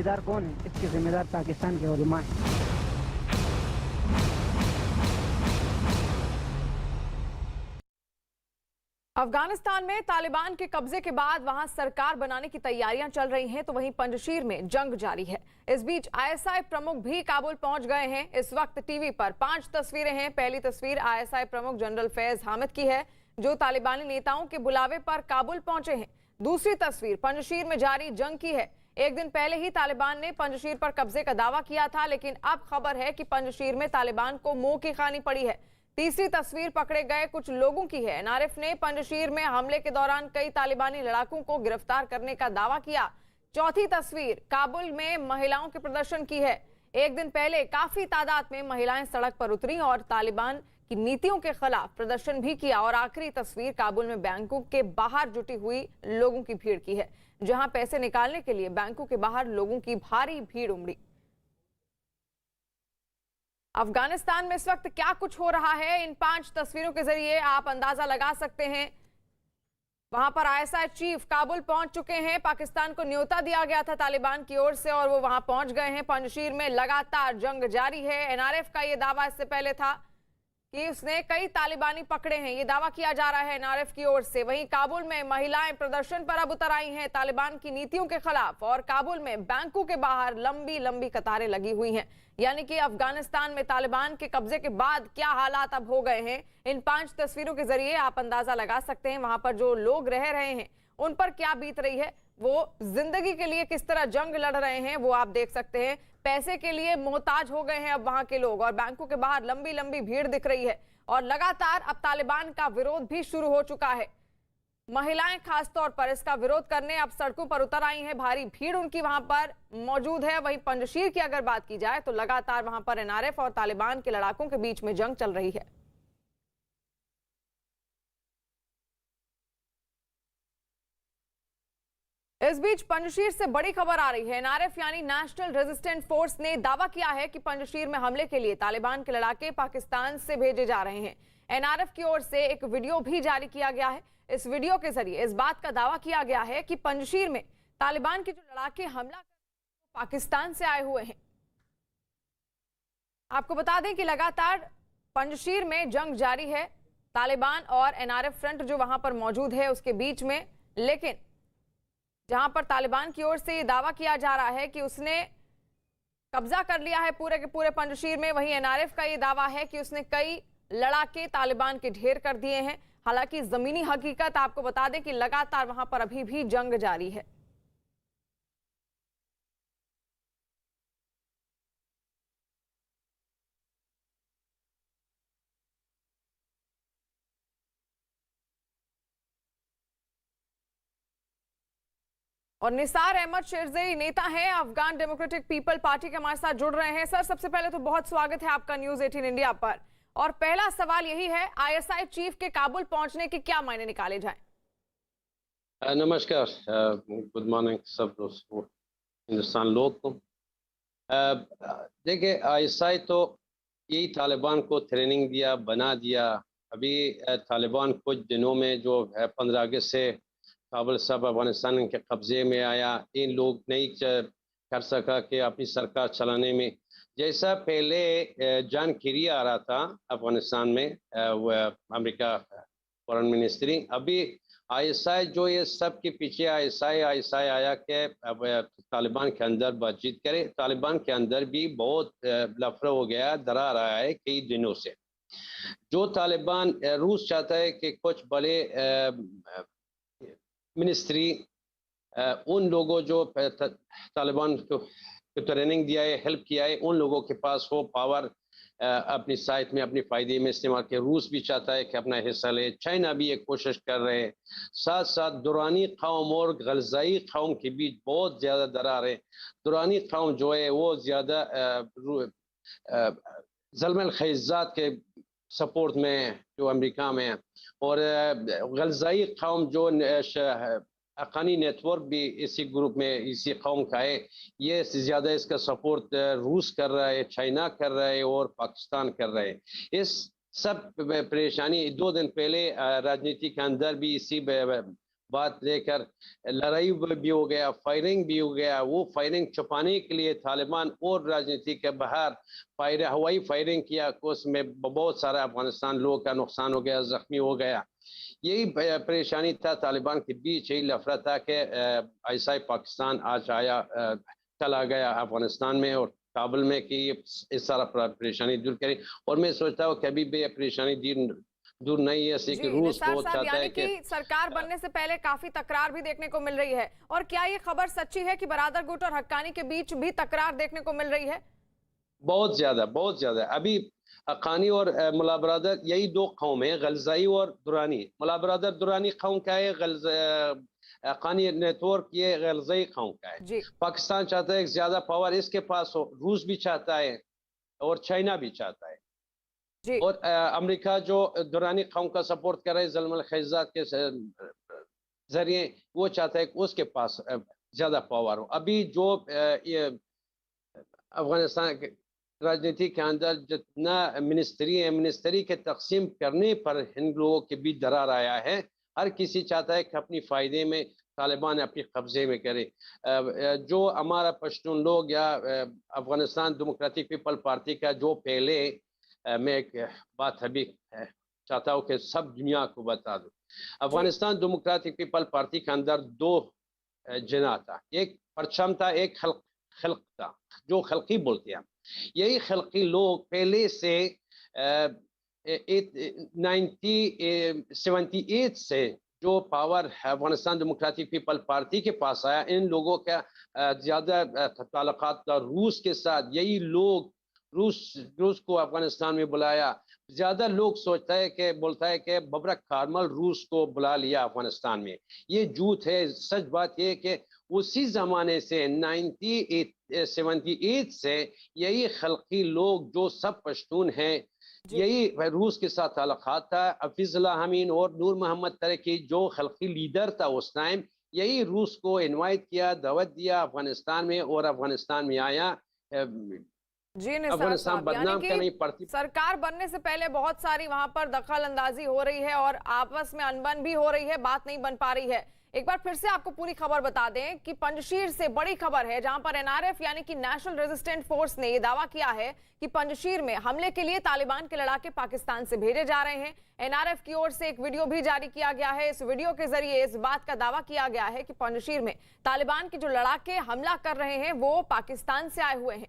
जिम्मेदार कौन है? इसके जिम्मेदार पाकिस्तान के उलमा हैं। अफगानिस्तान में तालिबान के कब्जे के बाद वहां सरकार बनाने की तैयारियां चल रही हैं, तो वहीं पंजशीर में जंग जारी है। इस बीच आईएसआई प्रमुख भी काबुल पहुंच गए हैं। इस वक्त टीवी पर 5 तस्वीरें हैं। पहली तस्वीर आईएसआई प्रमुख जनरल फैज हामिद की है, जो तालिबानी नेताओं के बुलावे पर काबुल पहुंचे हैं। दूसरी तस्वीर पंजशीर में जारी जंग की है। एक दिन पहले ही तालिबान ने पंजशीर पर कब्जे का दावा किया था, लेकिन अब खबर है कि पंजशीर में तालिबान को मुंह की खानी पड़ी है। तीसरी तस्वीर पकड़े गए कुछ लोगों की है। एनआरएफ ने पंजशीर में हमले के दौरान कई तालिबानी लड़ाकों को गिरफ्तार करने का दावा किया। चौथी तस्वीर काबुल में महिलाओं के प्रदर्शन की है। एक दिन पहले काफी तादाद में महिलाएं सड़क पर उतरी और तालिबान की नीतियों के खिलाफ प्रदर्शन भी किया। और आखिरी तस्वीर काबुल में बैंकों के बाहर जुटी हुई लोगों की भीड़ की है, जहां पैसे निकालने के लिए बैंकों के बाहर लोगों की भारी भीड़ उमड़ी। अफगानिस्तान में इस वक्त क्या कुछ हो रहा है, इन 5 तस्वीरों के जरिए आप अंदाजा लगा सकते हैं। वहां पर आईएसआई चीफ काबुल पहुंच चुके हैं। पाकिस्तान को न्योता दिया गया था तालिबान की ओर से और वो वहां पहुंच गए हैं। पंजशीर में लगातार जंग जारी है। एनआरएफ का ये दावा इससे पहले था कि उसने कई तालिबानी पकड़े हैं, ये दावा किया जा रहा है एनआरएफ की ओर से। वहीं काबुल में महिलाएं प्रदर्शन पर अब उतर आई हैं तालिबान की नीतियों के खिलाफ, और काबुल में बैंकों के बाहर लंबी लंबी कतारें लगी हुई हैं। यानी कि अफगानिस्तान में तालिबान के कब्जे के बाद क्या हालात अब हो गए हैं, इन 5 तस्वीरों के जरिए आप अंदाजा लगा सकते हैं। वहां पर जो लोग रह रहे हैं उन पर क्या बीत रही है, वो जिंदगी के लिए किस तरह जंग लड़ रहे हैं, वो आप देख सकते हैं। पैसे के लिए मोहताज हो गए हैं अब वहां के लोग, और बैंकों के बाहर लंबी लंबी भीड़ दिख रही है। और लगातार अब तालिबान का विरोध भी शुरू हो चुका है। महिलाएं खासतौर पर इसका विरोध करने अब सड़कों पर उतर आई हैं। भारी भीड़ उनकी वहां पर मौजूद है। वहीं पंजशीर की अगर बात की जाए तो लगातार वहां पर एनआरएफ और तालिबान के लड़ाकों के बीच में जंग चल रही है। इस बीच पंजशीर से बड़ी खबर आ रही है। एनआरएफ यानी नेशनल रेजिस्टेंट फोर्स ने दावा किया है कि पंजशीर में हमले के लिए तालिबान के लड़ाके पाकिस्तान से भेजे जा रहे हैं। एनआरएफ की ओर से एक वीडियो भी जारी किया गया है। इस वीडियो के जरिए इस बात का दावा किया गया है कि पंजशीर में तालिबान के जो लड़ाके हमला कर पाकिस्तान से आए हुए हैं। आपको बता दें कि लगातार पंजशीर में जंग जारी है, तालिबान और एनआरएफ फ्रंट जो वहां पर मौजूद है उसके बीच में। लेकिन जहां पर तालिबान की ओर से ये दावा किया जा रहा है कि उसने कब्जा कर लिया है पूरे के पूरे पंजशीर में, वहीं एनआरएफ का ये दावा है कि उसने कई लड़ाके तालिबान के ढेर कर दिए हैं। हालांकि जमीनी हकीकत आपको बता दें कि लगातार वहां पर अभी भी जंग जारी है। और निसार अहमद शेरज़ई नेता हैं अफगान डेमोक्रेटिक पीपल पार्टी के, हमारे साथ जुड़ रहे हैं। सर, सबसे पहले तो बहुत स्वागत है आपका न्यूज़ 18 इंडिया पर। और पहला सवाल यही है, आईएसआई चीफ के काबुल पहुंचने के क्या मायने निकाले जाएं? नमस्कार, गुड मॉर्निंग सब हिंदुस्तान लोग को। देखिए, आईएसआई तो यही तालिबान को ट्रेनिंग दिया, बना दिया। अभी तालिबान कुछ दिनों में जो है 15 अगस्त से काबुल सब अफगानिस्तान के कब्जे में आया, इन लोग नहीं कर सका कि अपनी सरकार चलाने में। जैसा पहले जॉन केरी आ रहा था अफगानिस्तान में, अमेरिका फॉरेन मिनिस्ट्री, अभी आईएसआई जो ये सब के पीछे आईएसआई आया कि तालिबान के अंदर बातचीत करे। तालिबान के अंदर भी बहुत लफड़ा हो गया, डरा रहा है कई दिनों से। जो तालिबान रूस चाहता है कि कुछ बड़े मिनिस्ट्री उन लोगों जो तालिबान को ट्रेनिंग दिया है, हेल्प किया है, उन लोगों के पास हो पावर अपनी साइड में अपनी फायदे में इस्तेमाल के। रूस भी चाहता है कि अपना हिस्सा ले, चाइना भी एक कोशिश कर रहे हैं। साथ साथ दुरानी कौम और गलजाई कौम के बीच बहुत ज़्यादा दरार है। दुरानी कौम जो है वो ज़्यादा ज़ल्म खैज़ात के सपोर्ट में जो अमेरिका में, और गलजाई कौम जो हक्कानी नेटवर्क भी इसी ग्रुप में इसी कौम का है, ये ज़्यादा इसका सपोर्ट रूस कर रहा है, चाइना कर रहा है और पाकिस्तान कर रहा है। इस सब परेशानी 2 दिन पहले राजनीति के अंदर भी इसी बात लेकर लड़ाई भी हो गया, फायरिंग भी हो गया। वो फायरिंग छुपाने के लिए तालिबान और राजनीति के बाहर हवाई फायरिंग किया, उसमें बहुत सारा अफगानिस्तान लोगों का नुकसान हो गया, जख्मी हो गया। यही परेशानी था तालिबान के बीच, यही लफड़ा था कि ऐसा पाकिस्तान आज आया, चला गया अफगानिस्तान में और काबुल में कि इस सारा परेशानी दूर करें। और मैं सोचता हूँ कि अभी भी ये परेशानी दूर नहीं है, ऐसे कि रूस निसार बहुत साहब, चाहता है यानी कि सरकार बनने से पहले काफी तकरार भी देखने को मिल रही है, और क्या ये खबर सच्ची है कि बरादर गुट और हक्कानी के बीच भी तकरार देखने को मिल रही है? बहुत ज्यादा। अभी हक्कानी और मुला बरादर यही दो कौम है, गलजाई और दुरानी। मुला बरादर दुरानी कौम का है, हक्कानी नेटवर्क ये गलजाई कौम का है। पाकिस्तान चाहता है ज्यादा पावर इसके पास हो, रूस भी चाहता है और चाइना भी चाहता है जी। और अमेरिका जो दुरानी कौम का सपोर्ट कर रहा है ज़ल्मुल खैज़ात के जरिए, वो चाहता है कि उसके पास ज्यादा पावर हो। अभी जो ये अफगानिस्तान के राजनीति के अंदर जितना मिनिस्ट्री के तकसीम करने पर इन लोगों के बीच दरार आया है। हर किसी चाहता है कि अपनी फायदे में तालिबान अपने कब्जे में करे। जो हमारा पश्तून लोग या अफगानिस्तान डेमोक्रेटिक पीपल पार्टी का जो पहले मैं एक बात अभी चाहता हूँ कि सब दुनिया को बता दूं, अफगानिस्तान डेमोक्रेटिक पीपल पार्टी के अंदर दो जना था, एक परचम था, एक खल्क था, जो खल्की बोलते हैं। यही खल्की लोग पहले से 1978 से जो power Afghanistan democratic people party के पास आया, इन लोगों का ज्यादा ताल्लुकात था रूस के साथ। यही लोग रूस को अफगानिस्तान में बुलाया। ज्यादा लोग बोलता है कि बबरक कार्मल रूस को बुला लिया अफगानिस्तान में। ये झूठ है। सच बात ये कि उसी जमाने से 1978 से यही खल्की लोग जो सब पश्तून हैं, यही रूस के साथ ताल्लुकात था। हफीजुल्लाह अमीन और नूर मोहम्मद तरकी जो खल्की लीडर था उस टाइम, यही रूस को इनवाइट किया, दावत दिया अफगानिस्तान में और अफगानिस्तान में आया। जी निसार साहब, यानी कि सरकार बनने से पहले बहुत सारी वहां पर दखल अंदाजी हो रही है और आपस में अनबन भी हो रही है, बात नहीं बन पा रही है। एक बार फिर से आपको पूरी खबर बता दें कि पंजशीर से बड़ी खबर है, जहां पर एनआरएफ यानी कि नेशनल रेजिस्टेंट फोर्स ने यह दावा किया है कि पंजशीर में हमले के लिए तालिबान के लड़ाके पाकिस्तान से भेजे जा रहे हैं। एनआरएफ की ओर से एक वीडियो भी जारी किया गया है। इस वीडियो के जरिए इस बात का दावा किया गया है कि पंजशीर में तालिबान के जो लड़ाके हमला कर रहे हैं वो पाकिस्तान से आए हुए हैं।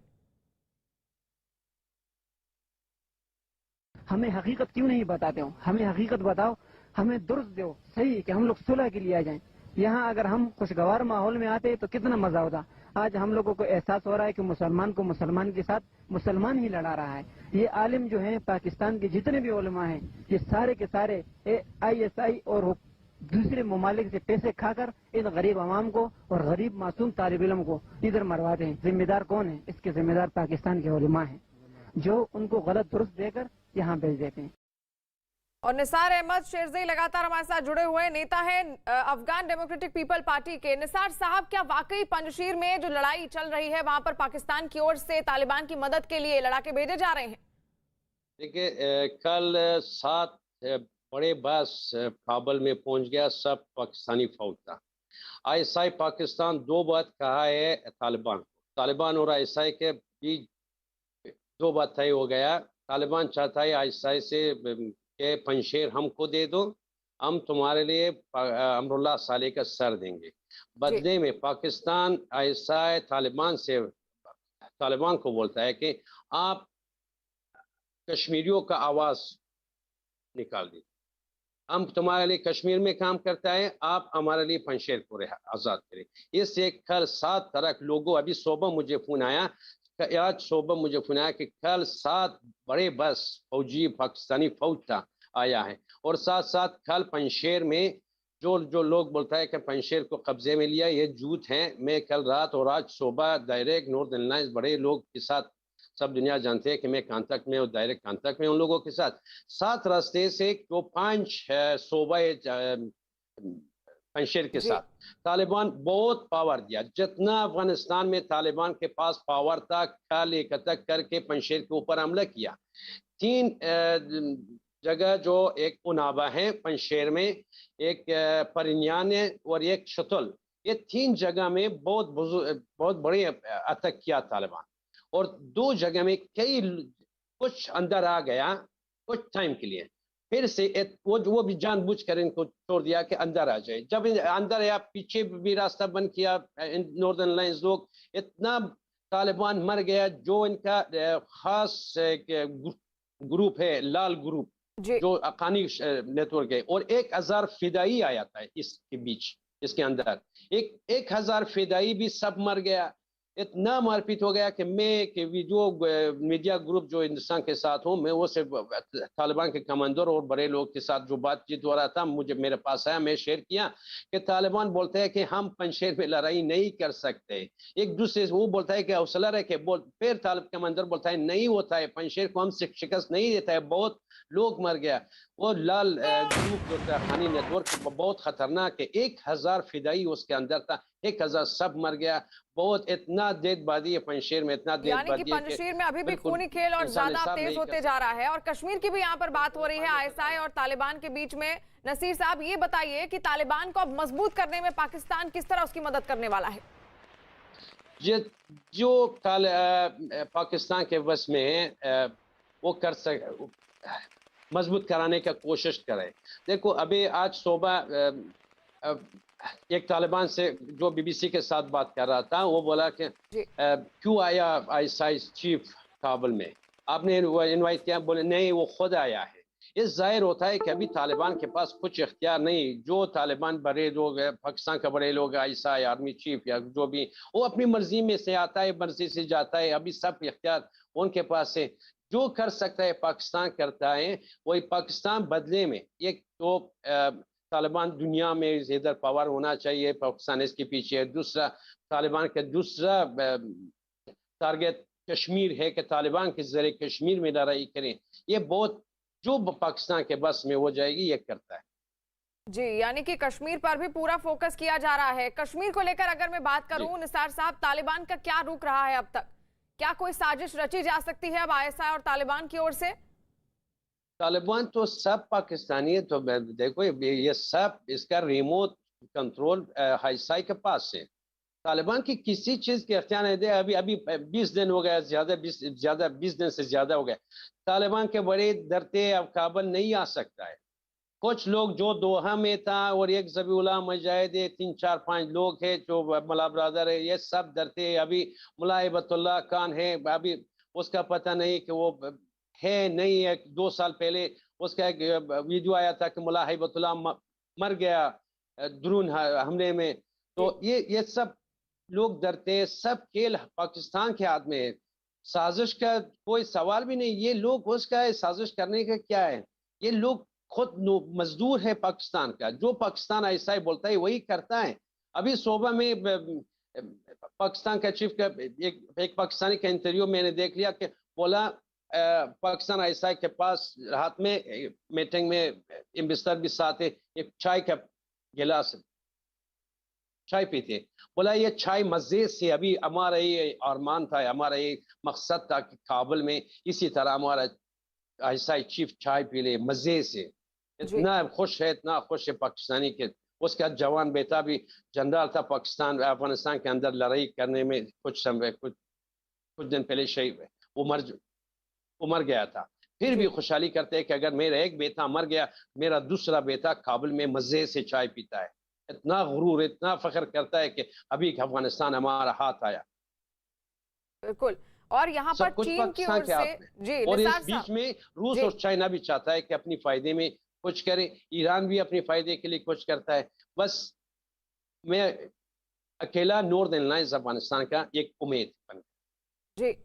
हमें हकीकत क्यों नहीं बताते हो? हमें हकीकत बताओ, हमें दुरुस्त दो, सही कि हम लोग सुलह के लिए आ जाएं। यहाँ अगर हम खुशगवार माहौल में आते तो कितना मजा होता। आज हम लोगों को एहसास हो रहा है कि मुसलमान को मुसलमान के साथ मुसलमान ही लड़ा रहा है। ये आलिम जो हैं, पाकिस्तान के जितने भी उलमा हैं, ये सारे के सारे ISI और दूसरे ममालिक से पैसे खाकर इन गरीब अवाम को और गरीब मासूम तालिब इल्म को इधर मरवाते हैं। जिम्मेदार कौन है? इसके जिम्मेदार पाकिस्तान के उलमा हैं, जो उनको गलत दुरुस्त देकर यहाँ भेज देते हैं। और निसार अहमद शेरज़ई लगातार हमारे साथ जुड़े हुए नेता हैं अफगान डेमोक्रेटिक पीपल पार्टी के। निसार साहब, क्या वाकई पंजशीर में जो लड़ाई चल रही है वहां पर पाकिस्तान की ओर से तालिबान की मदद के लिए लड़ाके भेजे जा रहे हैं? देखिए, कल 7 बड़े बस काबुल में पहुंच गया, सब पाकिस्तानी फौज था। ISI पाकिस्तान दो बात कहा है तालिबान और ISI के बीच दो बात तय हो गया। तालिबान चाहता है ISI से कि पंजशीर हमको दे दो, हम तुम्हारे लिए अमरुल्लाह साले का सर देंगे। बदले में पाकिस्तान ISI तालिबान को बोलता है कि आप कश्मीरियों का आवाज निकाल दीजिए, हम तुम्हारे लिए कश्मीर में काम करता है, आप हमारे लिए पंजशीर को आज़ाद करें। इससे कल 7 तरह लोगों, अभी सुबह मुझे फोन आया कि कल 7 बड़े बस फौजी पाकिस्तानी फौज था आया है। और साथ साथ कल पंजशीर में जो लोग बोलता है कि पंजशीर को कब्जे में लिया, ये झूठ है। मैं कल रात और आज सुबह डायरेक्ट नॉर्दर्न लाइंस बड़े लोग के साथ, सब दुनिया जानते हैं कि मैं कांटेक्ट में और डायरेक्ट कांटेक्ट में उन लोगों के साथ 7 रास्ते से जो 5 सूबे पंजशीर के साथ तालिबान बहुत पावर दिया। जितना अफगानिस्तान में तालिबान के पास पावर था, कल एकत्र करके पंजशीर के ऊपर हमला किया। 3 जगह जो एक उनाबा है पंजशेर में, एक परिन्यान है और एक शतुल, ये 3 जगह में बहुत बड़े अटैक किया तालिबान। और 2 जगह में कई कुछ अंदर आ गया कुछ टाइम के लिए, फिर से वो भी जानबूझकर इनको छोड़ दिया कि अंदर आ जाए। जब अंदर आया, पीछे भी रास्ता बंद किया नॉर्दर्न लाइंस लोग, इतना तालिबान मर गया। जो इनका खास ग्रुप है, लाल ग्रुप, जो अकानी नेटवर्क है, और 1000 फिदाई आया था इसके बीच, इसके अंदर 1000 फिदाई भी सब मर गया। इतना मारपीट हो गया कि मैं कि जो मीडिया ग्रुप जो हिंदुस्तान के साथ हूँ, मैं वो से तालिबान के कमांडर और बड़े लोग के साथ जो बातचीत हो रहा था, मुझे मेरे पास आया, मैं शेयर किया कि तालिबान बोलते हैं कि हम पंजशेर में लड़ाई नहीं कर सकते। एक दूसरे से वो बोलता है कि हौसला रखे, फिर तालिबान कमांडर बोलता है नहीं होता है, पंजशेर को हम शिकस्त नहीं देता है, बहुत लोग मर गया। वो लाल ग्रुप जो था, खानी नेटवर्क, बहुत खतरनाक है। 1000 फिदाई उसके अंदर था, 1000 सब मर गया। बहुत इतना देशबादी है पंजशेर में, इतना यानी कि देशबादी पंजशेर में अभी भी खूनी खेल और ज्यादा तेज होते जा रहा है। और कश्मीर की भी यहाँ पर बात हो रही है, आईएसआई और तालिबान के बीच में। नसीर साहब, ये बताइए कि तालिबान को अब मजबूत करने में पाकिस्तान किस तरह उसकी मदद करने वाला है? जो पाकिस्तान के बस में है वो कर सके, मजबूत कराने का कोशिश करें। देखो, अभी आज सुबह एक तालिबान से जो बीबीसी के साथ बात कर रहा था, वो बोला कि क्यों आया आईएसआई चीफ काबुल में, आपने इनवाइट किया? बोले नहीं, वो खुद आया है। ये जाहिर होता है कि अभी तालिबान के पास कुछ इख्तियार नहीं। जो तालिबान बड़े लोग हैं, पाकिस्तान का बड़े लोग, आईएसआई आर्मी चीफ या जो भी, वो अपनी मर्जी में से आता है, मर्जी से जाता है। अभी सब इख्तियार उनके पास है। जो कर सकता है पाकिस्तान करता है। वही पाकिस्तान बदले में एक तो तालिबान दुनिया में इधर पावर होना चाहिए, पाकिस्तान इसके पीछे है। दूसरा, तालिबान का दूसरा टारगेट कश्मीर है कि तालिबान के जरिए कश्मीर में लड़ाई करें। ये बहुत जो पाकिस्तान के बस में हो जाएगी, ये करता है। जी, यानी कि कश्मीर पर भी पूरा फोकस किया जा रहा है। कश्मीर को लेकर अगर मैं बात करूं निसार साहब, तालिबान का क्या रुख रहा है अब तक? क्या कोई साजिश रची जा सकती है अब आईएसआई और तालिबान की ओर से? तालिबान तो सब पाकिस्तानी है, तो देखो ये सब इसका रिमोट कंट्रोल आईएसआई के पास है। तालिबान की किसी चीज के अख्तियार नहीं दे। अभी 20 दिन हो गया, 20 दिन से ज्यादा हो गया। तालिबान के बड़े डरते, अब काबुल नहीं आ सकता है। कुछ लोग जो दोहा में था और एक ज़बीउल्लाह मुजाहिद, 3, 4, 5 लोग हैं जो मुला ब्रदर है, ये सब डरते हैं। अभी मुला हिबतुल्लाह खान है, अभी उसका पता नहीं कि वो है नहीं है। 2 साल पहले उसका एक वीडियो आया था कि मुला हिबतुल्लाह मर गया ड्रोन हमले में। तो ये सब लोग डरते हैं। सब खेल पाकिस्तान के हाथ में है। साजिश का कोई सवाल भी नहीं। ये लोग उसका है, साजिश करने का क्या है? ये लोग खुद मजदूर है पाकिस्तान का। जो पाकिस्तान आईएसआई बोलता है वही करता है। अभी सुबह में पाकिस्तान का चीफ का एक पाकिस्तानी का इंटरव्यू मैंने देख लिया कि बोला पाकिस्तान आईएसआई के पास रात में मीटिंग में बिस्तर भी साथ है, एक चाय का गिलास चाय पीते। बोला ये चाय मजे से, अभी हमारा ये अरमान था, हमारा ये मकसद था कि काबुल में इसी तरह हमारा आईएसआई चीफ चाय पी ले मजे से। इतना खुश है, इतना खुश है पाकिस्तानी के। उसका जवान बेटा भी जनरल था पाकिस्तान अफगानिस्तान के अंदर लड़ाई करने में, कुछ दिन पहले शहीद वो मर गया था। फिर भी खुशहाली करते हैं कि अगर मेरा एक बेटा मर गया, मेरा दूसरा बेटा काबुल में मजे से चाय पीता है। इतना गुरूर, इतना फख्र करता है कि अभी अफगानिस्तान हमारा हाथ आया। बिल्कुल। और यहाँ पर चीन की ओर से जी, और इस बीच में रूस और चाइना भी चाहता है कि अपनी फायदे में कुछ करे। ईरान भी अपने फायदे के लिए कुछ करता है। बस मैं अकेला नॉर्दर्न लाइंस अफगानिस्तान का एक उम्मीद बन। जी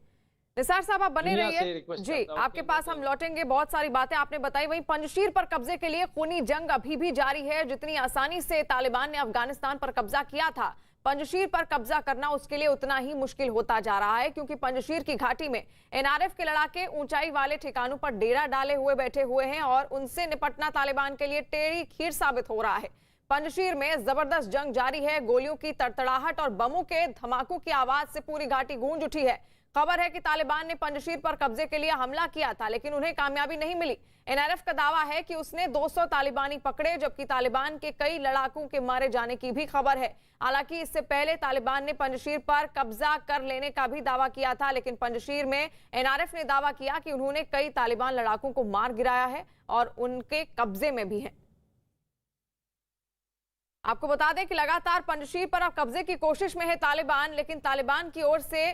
निसार साहब, आप बने रहिए। जी, आपके पास हम लौटेंगे। बहुत सारी बातें आपने बताई। वहीं पंजशीर पर कब्जे के लिए खूनी जंग अभी भी जारी है। जितनी आसानी से तालिबान ने अफगानिस्तान पर कब्जा किया था, पंजशीर पर कब्जा करना उसके लिए उतना ही मुश्किल होता जा रहा है, क्योंकि पंजशीर की घाटी में एनआरएफ के लड़ाके ऊंचाई वाले ठिकानों पर डेरा डाले हुए बैठे हुए हैं और उनसे निपटना तालिबान के लिए टेढ़ी खीर साबित हो रहा है। पंजशीर में जबरदस्त जंग जारी है। गोलियों की तड़तड़ाहट और बमों के धमाकों की आवाज से पूरी घाटी गूंज उठी है। खबर है कि तालिबान ने पंजशीर पर कब्जे के लिए हमला किया था, लेकिन उन्हें कामयाबी नहीं मिली। एनआरएफ का दावा है कि उसने 200 तालिबानी पकड़े, जबकि तालिबान के कई लड़ाकों के मारे जाने की भी खबर है। हालांकि इससे पहले तालिबान ने पंजशीर पर कब्जा कर लेने का भी दावा किया था, लेकिन पंजशीर में एनआरएफ ने दावा किया कि उन्होंने कई तालिबान लड़ाकों को मार गिराया है और उनके कब्जे में भी है। आपको बता दें कि लगातार पंजशीर पर अब कब्जे की कोशिश में है तालिबान, लेकिन तालिबान की ओर से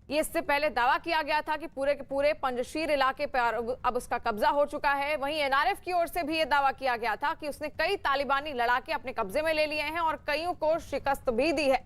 ये इससे पहले दावा किया गया था कि पूरे के पूरे पंजशीर इलाके पर अब उसका कब्जा हो चुका है। वहीं एनआरएफ की ओर से भी ये दावा किया गया था कि उसने कई तालिबानी लड़ाके अपने कब्जे में ले लिए हैं और कईयों को शिकस्त भी दी है।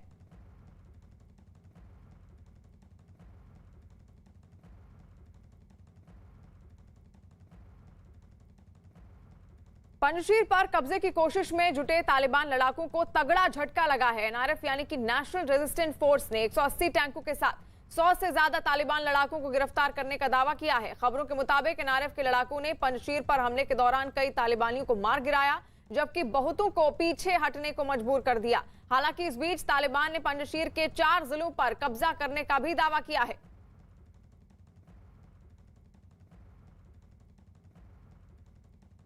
पंजशीर पर कब्जे की कोशिश में जुटे तालिबान लड़ाकों को तगड़ा झटका लगा है। एनआरएफ यानी कि नेशनल रेजिस्टेंस फोर्स ने 180 टैंकों के साथ 100 से ज्यादा तालिबान लड़ाकों को गिरफ्तार करने का दावा किया है। खबरों के मुताबिक एनआरएफ के लड़ाकों ने पंजशीर पर हमले के दौरान कई तालिबानियों को मार गिराया, जबकि बहुतों को पीछे हटने को मजबूर कर दिया। हालांकि इस बीच तालिबान ने पंजशीर के 4 जिलों पर कब्जा करने का भी दावा किया है।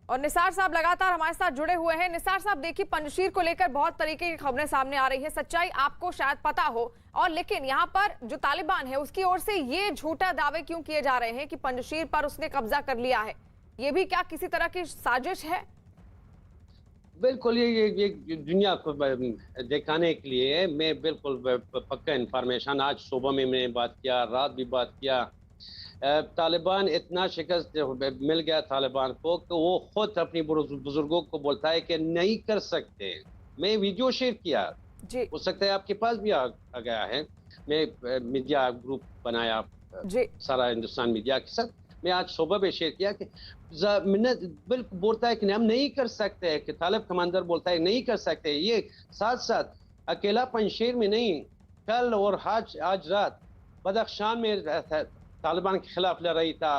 और निसार साहब लगातार हमारे साथ जुड़े हुए हैं। निसार साहब, देखिए, पंजशीर को लेकर बहुत तरीके की खबरें सामने आ रही है। सच्चाई आपको शायद पता हो, और लेकिन यहाँ पर जो तालिबान है उसकी ओर से ये झूठा दावे क्यों किए जा रहे हैं कि पंजशीर पर उसने कब्जा कर लिया है? ये भी क्या किसी तरह की साजिश है? बिल्कुल, ये दुनिया को दिखाने के लिए मैं बिल्कुल पक्का इंफॉर्मेशन आज सुबह में मैंने बात किया, रात भी बात किया। तालिबान इतना शिकस्त मिल गया तालिबान को कि वो खुद अपनी बुजुर्गों को बोलता है कि नहीं कर सकते। मैं वीडियो शेयर किया जी, हो सकता है आपके पास भी आ गया है। मैं मीडिया ग्रुप बनाया जी, सारा हिंदुस्तान मीडिया के साथ, मैं आज सुबह भी शेयर किया कि बिल्कुल बोलता है कि हम नहीं कर सकते, कि तालिब कमांडर बोलता है नहीं कर सकते। ये साथ साथ अकेला पंजशीर में नहीं, कल और आज रात बदख्शान में तालिबान के खिलाफ लड़ाई था,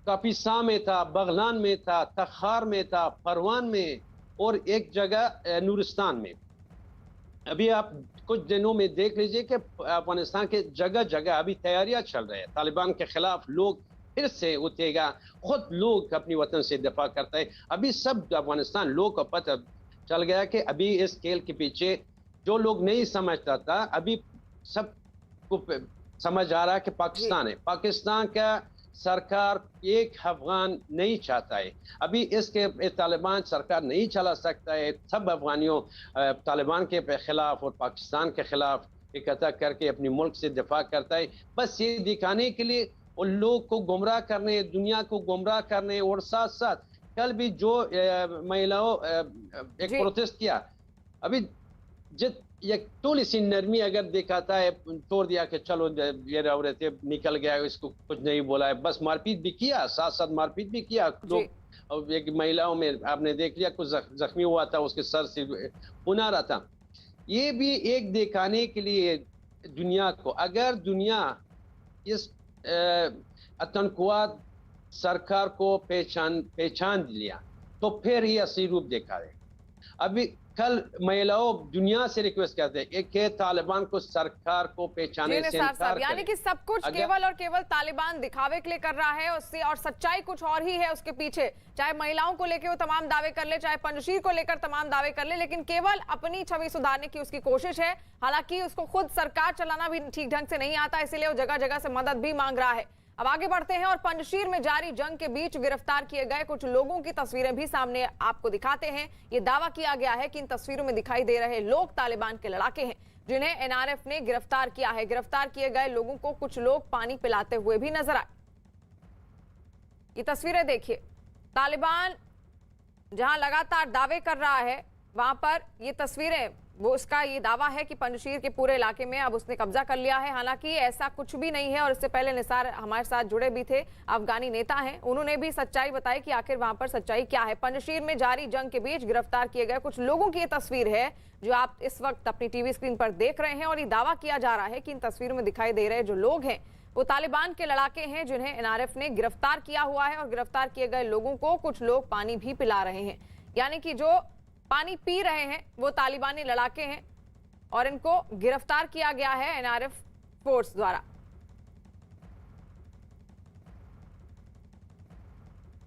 कापिसा में था, बगलान में था, तखार में था, परवान में और एक जगह नूरिस्तान में। अभी आप कुछ दिनों में देख लीजिए कि अफगानिस्तान के जगह जगह अभी तैयारियां चल रही है। तालिबान के खिलाफ लोग फिर से उठेगा, खुद लोग अपनी वतन से दिफा करते हैं। अभी सब अफगानिस्तान लोग को पता चल गया कि अभी इस खेल के पीछे जो लोग नहीं समझता था, अभी सब को समझ आ रहा है कि पाकिस्तान है। पाकिस्तान का सरकार एक अफगान नहीं चाहता है। अभी इसके तालिबान सरकार नहीं चला सकता है। सब अफगानियों तालिबान के खिलाफ और पाकिस्तान के खिलाफ इकट्ठा करके अपनी मुल्क से दिफा करता है, बस ये दिखाने के लिए उन लोग को गुमराह करने, दुनिया को गुमराह करने। और साथ साथ कल भी जो महिलाओं एक प्रोटेस्ट किया, अभी ये थोड़ी सी नरमी अगर दिखाता है, छोड़ दिया कि चलो ये औरतें निकल गया, इसको कुछ नहीं बोला है, बस मारपीट भी किया, साथ साथ मारपीट भी किया लोग। और एक महिलाओं में आपने देख लिया कुछ जख्मी हुआ था, उसके सर से खून आ रहा था। ये भी एक दिखाने के लिए दुनिया को, अगर दुनिया इस आतंकवाद सरकार को पहचान लिया तो फिर ये असली रूप दिखा है। अभी कल महिलाओं दुनिया से रिक्वेस्ट करते हैं कि तालिबान को सरकार को पहचाने से इनकार यानी कि सब कुछ केवल और केवल तालिबान दिखावे के लिए कर रहा है उससे, और सच्चाई कुछ और ही है उसके पीछे। चाहे महिलाओं को लेकर वो तमाम दावे कर ले, चाहे पंजशीर को लेकर तमाम दावे कर ले, लेकिन केवल अपनी छवि सुधारने की उसकी कोशिश है। हालांकि उसको खुद सरकार चलाना भी ठीक ढंग से नहीं आता, इसीलिए वो जगह जगह से मदद भी मांग रहा है। अब आगे बढ़ते हैं और पंजशीर में जारी जंग के बीच गिरफ्तार किए गए कुछ लोगों की तस्वीरें भी सामने आपको दिखाते हैं। ये दावा किया गया है कि इन तस्वीरों में दिखाई दे रहे लोग तालिबान के लड़ाके हैं जिन्हें एनआरएफ ने गिरफ्तार किया है। गिरफ्तार किए गए लोगों को कुछ लोग पानी पिलाते हुए भी नजर आए। ये तस्वीरें देखिए, तालिबान जहां लगातार दावे कर रहा है वहां पर ये तस्वीरें, वो उसका ये दावा है कि पंजशीर के पूरे इलाके में अब उसने कब्जा कर लिया है। हालांकि ऐसा कुछ भी नहीं है। और इससे पहले निसार हमारे साथ जुड़े भी थे, अफगानी नेता हैं, उन्होंने भी सच्चाई बताई कि आखिर वहां पर सच्चाई क्या है। पंजशीर में जारी जंग के बीच गिरफ्तार किए गए कुछ लोगों की ये तस्वीर है जो आप इस वक्त अपनी टीवी स्क्रीन पर देख रहे हैं। और ये दावा किया जा रहा है कि इन तस्वीरों में दिखाई दे रहे जो लोग हैं वो तालिबान के लड़ाके हैं जिन्हें एनआरएफ ने गिरफ्तार किया हुआ है। और गिरफ्तार किए गए लोगों को कुछ लोग पानी भी पिला रहे हैं, यानी कि जो पानी पी रहे हैं वो तालिबानी लड़ाके हैं। और इनको गिरफ्तार किया गया है एनआरएफ फोर्स द्वारा।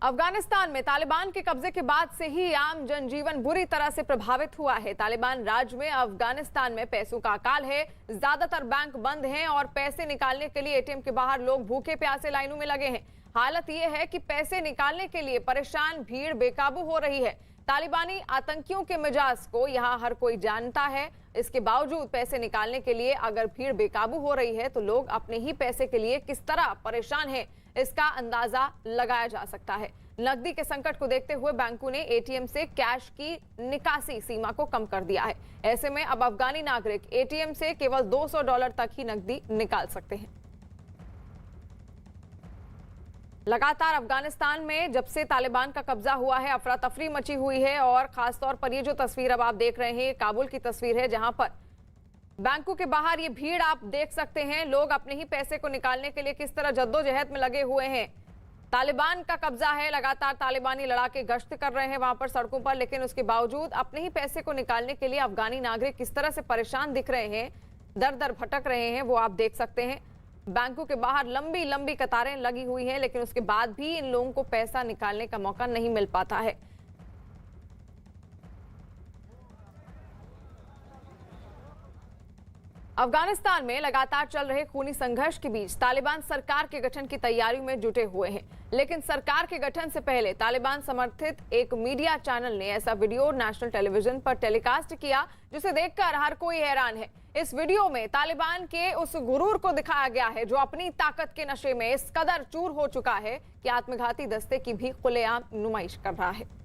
अफगानिस्तान में तालिबान के कब्जे के बाद से ही आम जनजीवन बुरी तरह से प्रभावित हुआ है। तालिबान राज में अफगानिस्तान में पैसों का अकाल है, ज्यादातर बैंक बंद हैं और पैसे निकालने के लिए एटीएम के बाहर लोग भूखे प्यासे लाइनों में लगे हैं। हालत यह है कि पैसे निकालने के लिए परेशान भीड़ बेकाबू हो रही है। तालिबानी आतंकियों के मिजाज को यहाँ हर कोई जानता है। इसके बावजूद पैसे निकालने के लिए अगर भीड़ बेकाबू हो रही है तो लोग अपने ही पैसे के लिए किस तरह परेशान हैं, इसका अंदाजा लगाया जा सकता है। नकदी के संकट को देखते हुए बैंकों ने एटीएम से कैश की निकासी सीमा को कम कर दिया है। ऐसे में अब अफगानी नागरिक एटीएम से केवल $200 तक ही नकदी निकाल सकते हैं। लगातार अफगानिस्तान में जब से तालिबान का कब्जा हुआ है अफरा तफरी मची हुई है और खासतौर पर ये जो तस्वीर अब आप देख रहे हैं काबुल की तस्वीर है, जहां पर बैंकों के बाहर ये भीड़ आप देख सकते हैं। लोग अपने ही पैसे को निकालने के लिए किस तरह जद्दोजहद में लगे हुए हैं। तालिबान का कब्जा है, लगातार तालिबानी लड़ाके गश्त कर रहे हैं वहां पर सड़कों पर, लेकिन उसके बावजूद अपने ही पैसे को निकालने के लिए अफगानी नागरिक किस तरह से परेशान दिख रहे हैं, दर दर भटक रहे हैं, वो आप देख सकते हैं। बैंकों के बाहर लंबी लंबी कतारें लगी हुई हैं, लेकिन उसके बाद भी इन लोगों को पैसा निकालने का मौका नहीं मिल पाता है। अफगानिस्तान में लगातार चल रहे खूनी संघर्ष के बीच तालिबान सरकार के गठन की तैयारी में जुटे हुए हैं, लेकिन सरकार के गठन से पहले तालिबान समर्थित एक मीडिया चैनल ने ऐसा वीडियो नेशनल टेलीविजन पर टेलीकास्ट किया जिसे देखकर हर कोई हैरान है। इस वीडियो में तालिबान के उस गुरूर को दिखाया गया है जो अपनी ताकत के नशे में इस कदर चूर हो चुका है कि आत्मघाती दस्ते की भी खुलेआम नुमाइश कर रहा है।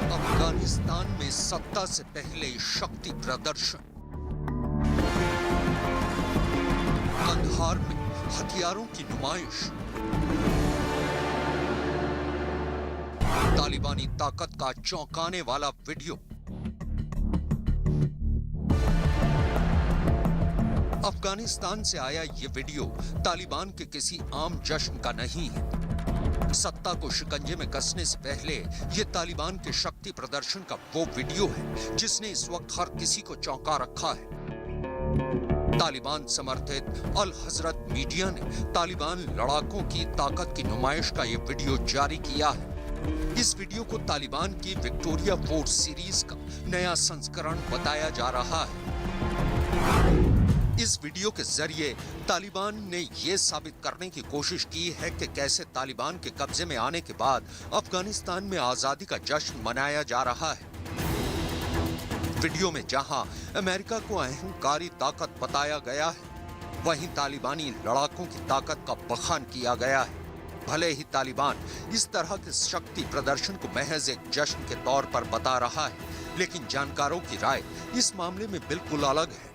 अफगानिस्तान में सत्ता से पहले शक्ति प्रदर्शन, कंधार में हथियारों की नुमाइश, तालिबानी ताकत का चौंकाने वाला वीडियो। अफगानिस्तान से आया ये वीडियो तालिबान के किसी आम जश्न का नहीं है। सत्ता को शिकंजे में कसने से पहले ये तालिबान के शक्ति प्रदर्शन का वो वीडियो है जिसने इस वक्त हर किसी को चौंका रखा है। तालिबान समर्थित अल हजरत मीडिया ने तालिबान लड़ाकों की ताकत की नुमाइश का ये वीडियो जारी किया है। इस वीडियो को तालिबान की विक्टोरिया फोर्स सीरीज का नया संस्करण बताया जा रहा है। इस वीडियो के जरिए तालिबान ने यह साबित करने की कोशिश की है कि कैसे तालिबान के कब्जे में आने के बाद अफगानिस्तान में आजादी का जश्न मनाया जा रहा है। वीडियो में जहां अमेरिका को अहंकारी ताकत बताया गया है, वहीं तालिबानी लड़ाकों की ताकत का बखान किया गया है। भले ही तालिबान इस तरह के शक्ति प्रदर्शन को महज एक जश्न के तौर पर बता रहा है, लेकिन जानकारों की राय इस मामले में बिल्कुल अलग है।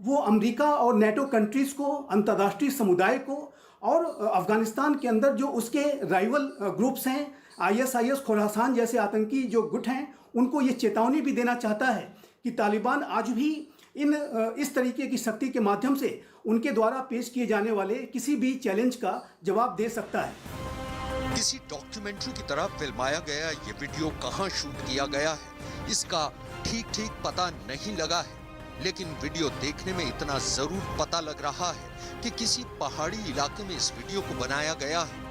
वो अमेरिका और नेटो कंट्रीज को, अंतर्राष्ट्रीय समुदाय को और अफगानिस्तान के अंदर जो उसके राइवल ग्रुप्स हैं, ISIS, खुरासान जैसे आतंकी जो गुट हैं, उनको ये चेतावनी भी देना चाहता है कि तालिबान आज भी इस तरीके की शक्ति के माध्यम से उनके द्वारा पेश किए जाने वाले किसी भी चैलेंज का जवाब दे सकता है। किसी डॉक्यूमेंट्री की तरह फिल्माया गया ये वीडियो कहां शूट किया गया है, इसका ठीक पता नहीं लगा है, लेकिन वीडियो देखने में इतना जरूर पता लग रहा है कि किसी पहाड़ी इलाके में इस वीडियो को बनाया गया है।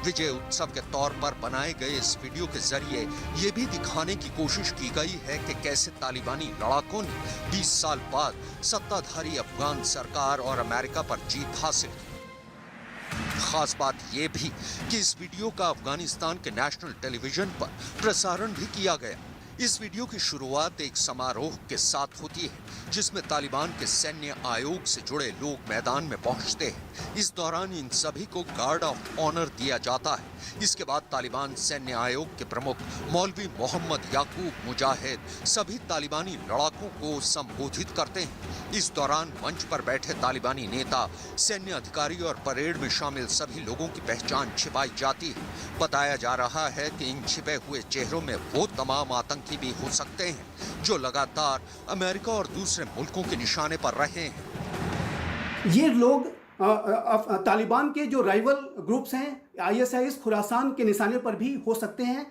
विजय उत्सव के तौर पर बनाए गए इस वीडियो के जरिए ये भी दिखाने की कोशिश की गई है कि कैसे तालिबानी लड़ाकों ने 20 साल बाद सत्ताधारी अफगान सरकार और अमेरिका पर जीत हासिल की। खास बात यह भी कि इस वीडियो का अफगानिस्तान के नेशनल टेलीविजन पर प्रसारण भी किया गया। इस वीडियो की शुरुआत एक समारोह के साथ होती है जिसमें तालिबान के सैन्य आयोग से जुड़े लोग मैदान में पहुंचते हैं। इस दौरान इन सभी को गार्ड ऑफ ऑनर दिया जाता है। इसके बाद तालिबान सैन्य आयोग के प्रमुख मौलवी मोहम्मद याकूब मुजाहिद सभी तालिबानी लड़ाकों को संबोधित करते हैं। इस दौरान मंच पर बैठे तालिबानी नेता, सैन्य अधिकारी और परेड में शामिल सभी लोगों की पहचान छिपाई जाती है। बताया जा रहा है कि इन छिपे हुए चेहरों में वो तमाम आतंकी भी हो सकते हैं जो लगातार अमेरिका और दूसरे मुल्कों के निशाने पर रहे हैं। ये लोग तालिबान के जो राइवल ग्रुप्स हैं ISIS खुरासान के निशाने पर भी हो सकते हैं।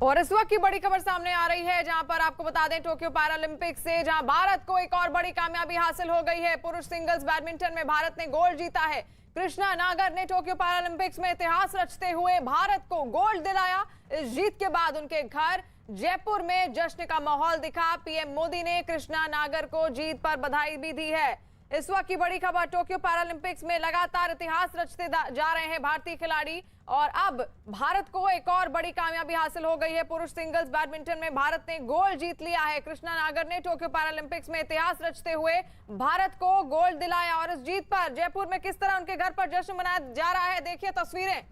और इस वक्त की बड़ी खबर सामने आ रही है, जहां पर आपको बता दें टोक्यो पैरालंपिक्स से जहां भारत को एक और बड़ी कामयाबी हासिल हो गई है। पुरुष सिंगल्स बैडमिंटन में भारत ने गोल्ड जीता है। कृष्णा नागर ने टोक्यो पैरालंपिक्स में इतिहास रचते हुए भारत को गोल्ड दिलाया। इस जीत के बाद उनके घर जयपुर में जश्न का माहौल दिखा। पीएम मोदी ने कृष्णा नागर को जीत पर बधाई भी दी है। इस वक्त की बड़ी खबर, टोक्यो पैरालंपिक्स में लगातार इतिहास रचते जा रहे हैं भारतीय खिलाड़ी और अब भारत को एक और बड़ी कामयाबी हासिल हो गई है। पुरुष सिंगल्स बैडमिंटन में भारत ने गोल्ड जीत लिया है। कृष्णा नागर ने टोक्यो पैरालंपिक्स में इतिहास रचते हुए भारत को गोल्ड दिलाया और इस जीत पर जयपुर में किस तरह उनके घर पर जश्न मनाया जा रहा है, देखिए तस्वीरें।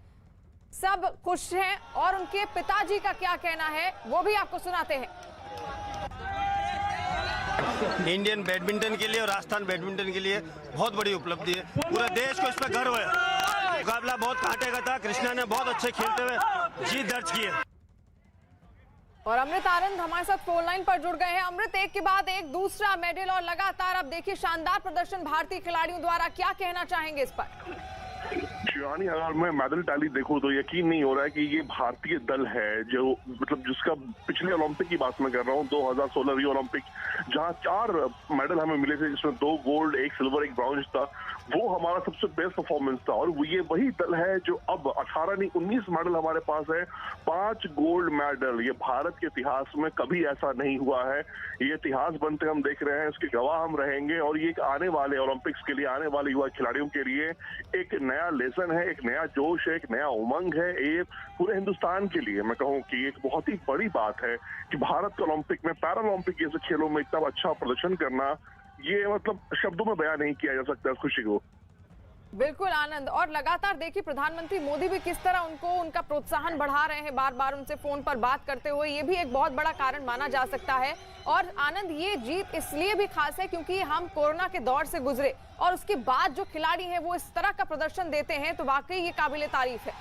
सब खुश हैं और उनके पिताजी का क्या कहना है वो भी आपको सुनाते हैं। इंडियन बैडमिंटन के लिए और राजस्थान बैडमिंटन के लिए बहुत बड़ी उपलब्धि है। पूरे देश को इस पर गर्व है। मुकाबला बहुत कांटे का था, कृष्णा ने बहुत अच्छे खेलते हुए जीत दर्ज की है। और अमृत आनंद हमारे साथ फोन लाइन पर जुड़ गए हैं। अमृत, एक के बाद एक दूसरा मेडल और लगातार अब देखिए शानदार प्रदर्शन भारतीय खिलाड़ियों द्वारा, क्या कहना चाहेंगे इस पर? शिवानी, अगर मैं मेडल टैली देखूं तो यकीन नहीं हो रहा है कि ये भारतीय दल है जो मतलब जिसका पिछले ओलंपिक की बात मैं कर रहा हूँ 2016 रियो ओलंपिक, जहां 4 मेडल हमें मिले थे जिसमें 2 गोल्ड, 1 सिल्वर, 1 ब्रॉन्ज था। वो हमारा सबसे बेस्ट परफॉर्मेंस था और ये वही दल है जो अब 18 नहीं 19 मेडल हमारे पास है, 5 गोल्ड मेडल। ये भारत के इतिहास में कभी ऐसा नहीं हुआ है। ये इतिहास बनते हम देख रहे हैं, इसके गवाह हम रहेंगे और ये आने वाले ओलंपिक्स के लिए, आने वाले युवा खिलाड़ियों के लिए एक नया लेसन है, एक नया जोश है, एक नया उमंग है। ये पूरे हिंदुस्तान के लिए मैं कहूँ कि एक बहुत ही बड़ी बात है कि भारत के ओलंपिक में, पैरालंपिक जैसे खेलों में इतना अच्छा प्रदर्शन करना, ये मतलब शब्दों में बयान नहीं किया जा सकता इस खुशी को। बिल्कुल आनंद, और लगातार देखिए प्रधानमंत्री मोदी भी किस तरह उनका प्रोत्साहन बढ़ा रहे हैं, बार बार उनसे फोन पर बात करते हुए, ये भी एक बहुत बड़ा कारण माना जा सकता है। और आनंद, ये जीत इसलिए भी खास है क्योंकि हम कोरोना के दौर से गुजरे और उसके बाद जो खिलाड़ी हैं वो इस तरह का प्रदर्शन देते हैं, तो वाकई ये काबिले तारीफ है।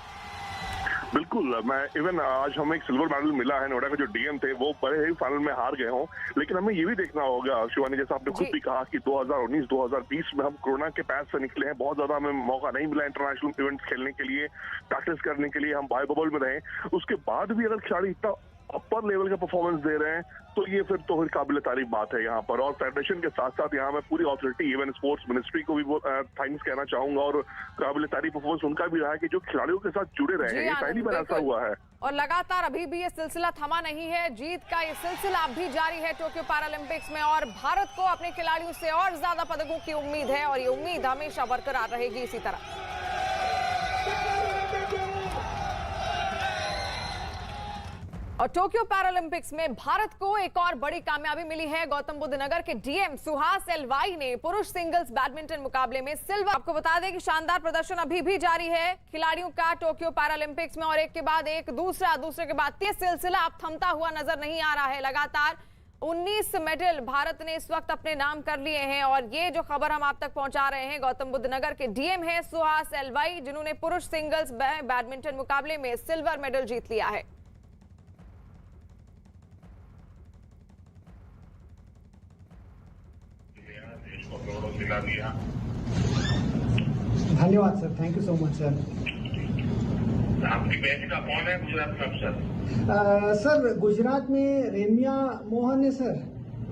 बिल्कुल, मैं इवन आज हमें एक सिल्वर मेडल मिला है। नोएडा के जो डीएम थे वो बड़े ही फाइनल में हार गए हों, लेकिन हमें ये भी देखना होगा शिवानी, जैसा आपने खुद भी कहा कि 2019-2020 में हम कोरोना के पैच से निकले हैं। बहुत ज्यादा हमें मौका नहीं मिला इंटरनेशनल इवेंट्स खेलने के लिए, प्रैक्टिस करने के लिए, हम बायो बबल में रहे। उसके बाद भी अगर खिलाड़ी इतना अपर लेवल का परफॉर्मेंस दे रहे हैं तो ये फिर तो काबिल तारीफ बात है यहाँ पर। और फेडरेशन के साथ साथ यहाँ मैं पूरी अथॉरिटी, इवन स्पोर्ट्स मिनिस्ट्री को भी थैंक्स कहना चाहूंगा और काबिल तारीफ परफॉर्मेंस उनका भी रहा है कि जो खिलाड़ियों के साथ जुड़े रहे हैं। ये पहली बार ऐसा हुआ है और लगातार अभी भी ये सिलसिला थमा नहीं है। जीत का ये सिलसिला अब भी जारी है टोक्यो पैरालंपिक्स में और भारत को अपने खिलाड़ियों से और ज्यादा पदकों की उम्मीद है और ये उम्मीद हमेशा बरकरार रहेगी इसी तरह। और टोक्यो पैरालंपिक्स में भारत को एक और बड़ी कामयाबी मिली है। गौतम बुद्ध नगर के डीएम सुहास एलवाई ने पुरुष सिंगल्स बैडमिंटन मुकाबले में सिल्वर। आपको बता दें कि शानदार प्रदर्शन अभी भी जारी है खिलाड़ियों का टोक्यो पैरालंपिक्स में और एक के बाद एक दूसरे के बाद ये सिलसिला अब थमता हुआ नजर नहीं आ रहा है। लगातार 19 मेडल भारत ने इस वक्त अपने नाम कर लिए हैं और ये जो खबर हम आप तक पहुंचा रहे हैं, गौतम बुद्ध नगर के डीएम है सुहास एलवाई, जिन्होंने पुरुष सिंगल्स बैडमिंटन मुकाबले में सिल्वर मेडल जीत लिया है। धन्यवाद sir, thank you so much sir. आपकी बैच का कौन है गुजरात में अफसर? सर गुजरात में रेम्या मोहन है सर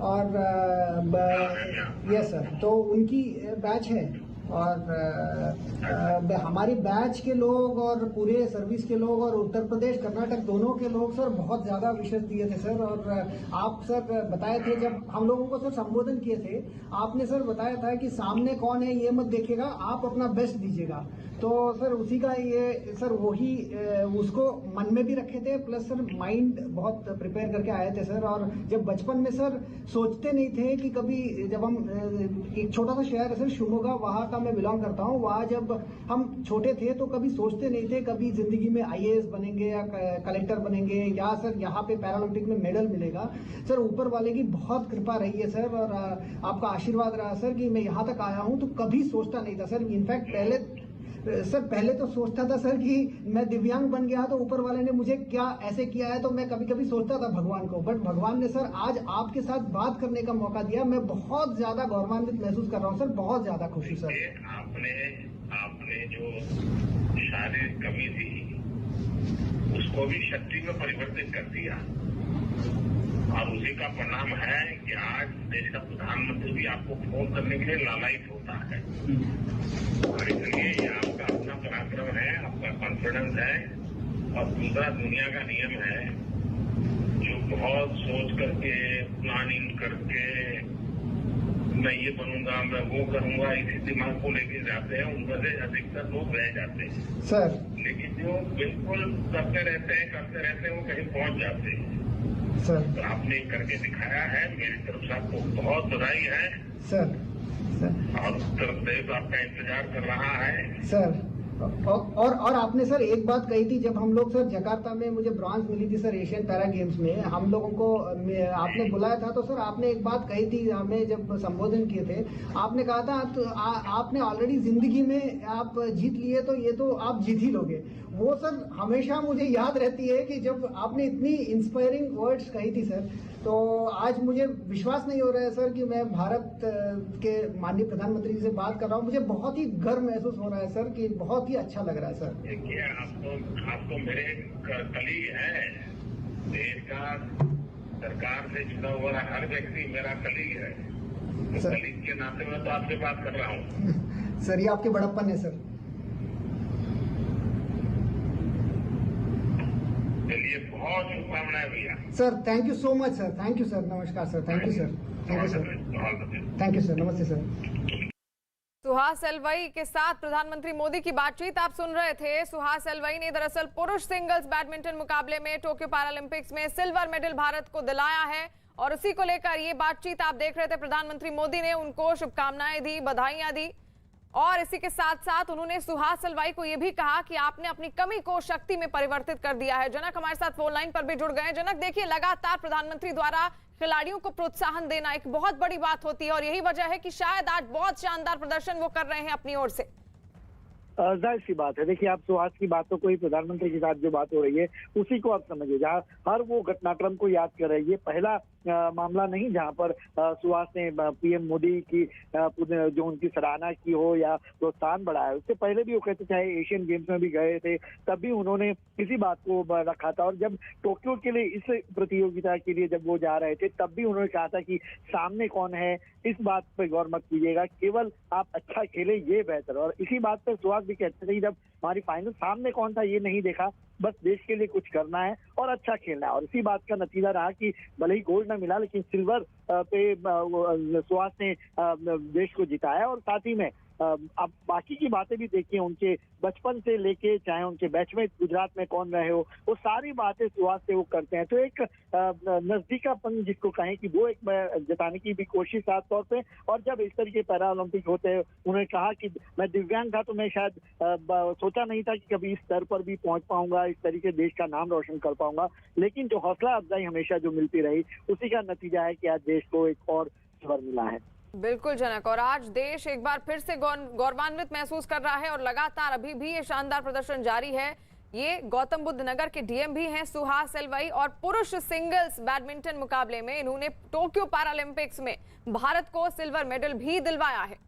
और यस सर, तो उनकी बैच है और हमारी बैच के लोग और पूरे सर्विस के लोग और उत्तर प्रदेश कर्नाटक दोनों के लोग सर बहुत ज्यादा विशेष दिए थे सर। और आप सर बताए थे जब हम लोगों को सर संबोधन किए थे, आपने सर बताया था कि सामने कौन है ये मत देखिएगा, आप अपना बेस्ट दीजिएगा। तो सर उसी का ये सर वही उसको मन में भी रखे थे, प्लस सर माइंड बहुत प्रिपेयर करके आए थे सर। और जब बचपन में सर सोचते नहीं थे कि कभी, जब हम एक छोटा सा शहर है सर शिवमोगा, वहाँ का मैं बिलोंग करता हूँ, वहाँ जब हम छोटे थे तो कभी सोचते नहीं थे कभी जिंदगी में IAS बनेंगे या कलेक्टर बनेंगे या सर यहाँ पे पैरालंपिक में मेडल मिलेगा। सर ऊपर वाले की बहुत कृपा रही है सर और आपका आशीर्वाद रहा सर कि मैं यहाँ तक आया हूँ। तो कभी सोचता नहीं था सर, इनफैक्ट पहले सर पहले तो सोचता था सर कि मैं दिव्यांग बन गया तो ऊपर वाले ने मुझे क्या ऐसे किया है, तो मैं कभी कभी सोचता था भगवान को, बट भगवान ने सर आज आपके साथ बात करने का मौका दिया। मैं बहुत ज्यादा गौरवान्वित महसूस कर रहा हूँ सर, बहुत ज्यादा खुशी सर। आपने जो शारीरिक कमी थी उसको भी शक्ति में परिवर्तित कर दिया, और उसी का परिणाम है कि आज देश का प्रधानमंत्री भी आपको फोन करने के लिए लालायित होता है। और इसलिए ये आपका अपना पराक्रम है, आपका कॉन्फिडेंस है। और दूसरा दुनिया का नियम है, जो बहुत सोच करके प्लानिंग करके मैं ये बनूंगा, मैं वो करूंगा, इसी दिमाग को लेके जाते हैं, उनमें से अधिकतर लोग रह जाते हैं सर। लेकिन जो बिल्कुल करते रहते हैं वो कहीं पहुंच जाते हैं सर। तो आपने करके दिखाया है, मेरी तरफ से आपको बहुत बधाई है सर। और उत्तर प्रदेश आपका इंतजार कर रहा है सर। और आपने सर एक बात कही थी, जब हम लोग सर जकार्ता में मुझे ब्रॉन्ज मिली थी सर एशियन पैरा गेम्स में, हम लोगों को आपने बुलाया था, तो सर आपने एक बात कही थी हमें जब संबोधन किए थे, आपने कहा था तो आपने ऑलरेडी जिंदगी में आप जीत लिए, तो ये तो आप जीत ही लोगे। वो सर हमेशा मुझे याद रहती है कि जब आपने इतनी इंस्पायरिंग वर्ड्स कही थी सर, तो आज मुझे विश्वास नहीं हो रहा है सर कि मैं भारत के माननीय प्रधानमंत्री जी से बात कर रहा हूँ। मुझे बहुत ही गर्व महसूस हो रहा है सर, कि बहुत ही अच्छा लग रहा है सर। देखिए, आपको मेरे कलीग है, देश का सरकार से जुड़ा हुआ हर व्यक्ति मेरा कलीग है, तो कलीग के नाते में तो आपसे बात कर रहा हूँ। सर ये आपके बड़प्पन है सर। चलिए, बहुत शुभकामनाएं भैया। Sir thank you so much sir, thank you sir, नमस्कार sir, thank you sir, thank you sir, thank you sir, नमस्ते सर। सुहास एलवाई के साथ प्रधानमंत्री मोदी की बातचीत आप सुन रहे थे। सुहास एलवाई ने दरअसल पुरुष सिंगल्स बैडमिंटन मुकाबले में टोक्यो पैरालंपिक्स में सिल्वर मेडल भारत को दिलाया है, और उसी को लेकर ये बातचीत आप देख रहे थे। प्रधानमंत्री मोदी ने उनको शुभकामनाएं दी, बधाइयां दी, और इसी के साथ साथ उन्होंने सुहास एलवाई को यह भी कहा कि आपने अपनी कमी को शक्ति में परिवर्तित कर दिया है। जनक हमारे साथ फोन लाइन पर भी जुड़ गए। जनक, देखिए, लगातार प्रधानमंत्री द्वारा खिलाड़ियों को प्रोत्साहन देना एक बहुत बड़ी बात होती है, और यही वजह है कि शायद आज बहुत शानदार प्रदर्शन वो कर रहे हैं अपनी ओर से। जाहिर सी बात है। देखिए, आप सुहास की बातों को ही, प्रधानमंत्री के साथ जो बात हो रही है उसी को आप समझिए, जहाँ हर वो घटनाक्रम को याद कर रही है। पहला मामला नहीं जहाँ पर सुहास ने पीएम मोदी की जो उनकी सराहना की हो या प्रोत्साहन बढ़ाया, उससे पहले भी वो कहते, चाहे एशियन गेम्स में भी गए थे तब भी उन्होंने इसी बात को रखा था, और जब टोक्यो के लिए इस प्रतियोगिता के लिए जब वो जा रहे थे तब भी उन्होंने कहा था कि सामने कौन है इस बात पर गौर मत कीजिएगा, केवल आप अच्छा खेले ये बेहतर। और इसी बात पर सुहास भी कहते थे कि जब हमारी फाइनल सामने कौन था ये नहीं देखा, बस देश के लिए कुछ करना है और अच्छा खेलना है। और इसी बात का नतीजा रहा कि भले ही गोल्ड न मिला, लेकिन सिल्वर पे सुहास ने देश को जिताया। और साथ ही में अब बाकी की बातें भी देखिए, उनके बचपन से लेके चाहे उनके बैचमेट गुजरात में कौन रहे हो, वो सारी बातें सुहास से वो करते हैं। तो एक नजदीकापन जिसको कहें कि वो एक जताने की भी कोशिश खास तौर पे। और जब इस तरीके पैरा ओलंपिक होते हैं, उन्होंने कहा कि मैं दिव्यांग था तो मैं शायद सोचा नहीं था कि कभी इस स्तर पर भी पहुंच पाऊंगा, इस तरीके देश का नाम रोशन कर पाऊंगा, लेकिन जो हौसला अफजाई हमेशा जो मिलती रही उसी का नतीजा है कि आज देश को एक और स्वर मिला है। बिल्कुल जनक, और आज देश एक बार फिर से गौरवान्वित महसूस कर रहा है, और लगातार अभी भी ये शानदार प्रदर्शन जारी है। ये गौतम बुद्ध नगर के डीएम भी हैं सुहास एलवाई, और पुरुष सिंगल्स बैडमिंटन मुकाबले में इन्होंने टोक्यो पैरालंपिक्स में भारत को सिल्वर मेडल भी दिलवाया है।